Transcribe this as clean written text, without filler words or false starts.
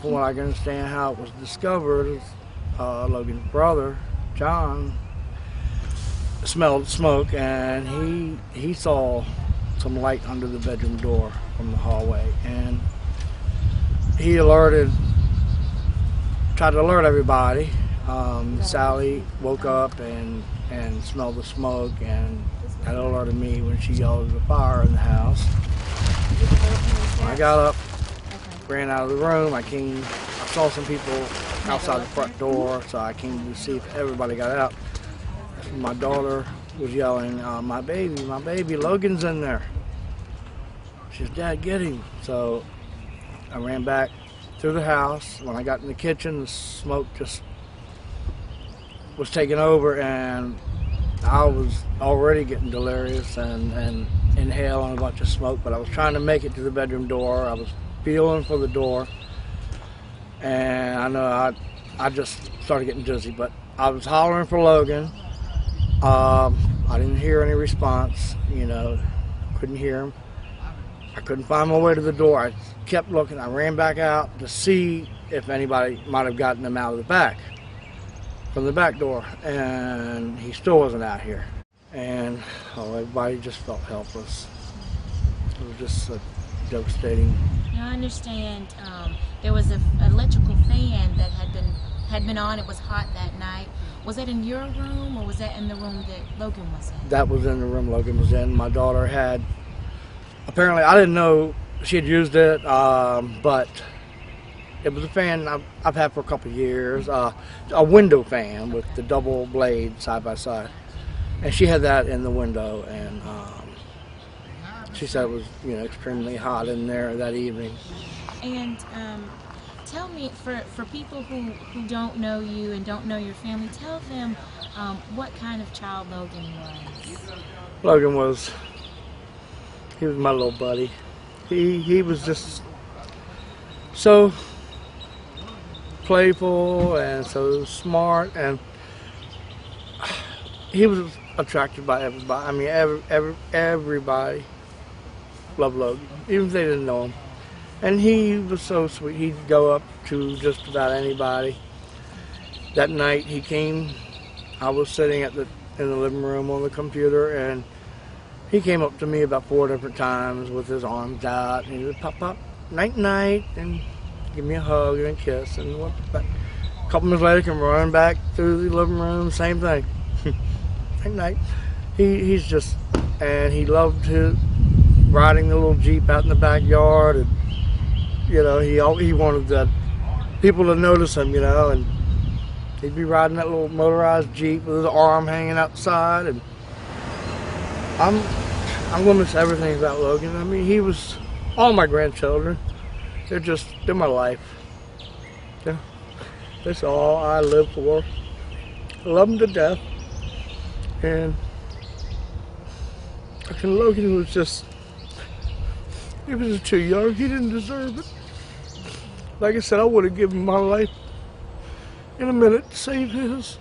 from what I can understand, how it was discovered, Logan's brother, John, smelled smoke, and he saw some light under the bedroom door from the hallway, and he tried to alert everybody. Sally woke up and smelled the smoke, and that alerted me when she yelled there's a fire in the house. When I got up, ran out of the room. I saw some people outside the front door, so I came to see if everybody got out. My daughter was yelling, my baby, Logan's in there. She said, Dad, get him. So I ran back through the house. When I got in the kitchen, the smoke just was taking over, and I was already getting delirious and inhaling a bunch of smoke, but I was trying to make it to the bedroom door. I was feeling for the door, and I know I just started getting dizzy, but I was hollering for Logan. I didn't hear any response, couldn't hear him. I couldn't find my way to the door. I kept looking. I ran back out to see if anybody might have gotten him out of the back, from the back door, and he still wasn't out here. And everybody just felt helpless. It was just devastating. Now I understand there was an electrical fan that had been on. It was hot that night. Was that in your room, or was that in the room that Logan was in? That was in the room Logan was in. My daughter had, apparently, I didn't know she had used it, but it was a fan I've had for a couple of years, a window fan with the double blade side by side. And she had that in the window, and she said it was, extremely hot in there that evening. And tell me, for people who don't know you and don't know your family, tell them what kind of child Logan was. Logan he was my little buddy. He was just so playful and so smart, and he was attracted by everybody. I mean, everybody loved Logan, even if they didn't know him. And he was so sweet. He'd go up to just about anybody. That night he came, I was sitting in the living room on the computer, and he came up to me about 4 different times with his arms out, and he would pop, night, night, and give me a hug and a kiss, and a couple minutes later come running back through the living room, same thing. Night, night. He's just, and he loved riding the little Jeep out in the backyard, and he wanted people to notice him, and he'd be riding that little motorized Jeep with his arm hanging outside, and I'm gonna miss everything about Logan. I mean, he was all my grandchildren. They're my life. Yeah, that's all I live for. I love them to death, and Logan was just too young. He didn't deserve it. Like I said, I would have given my life in a minute to save his.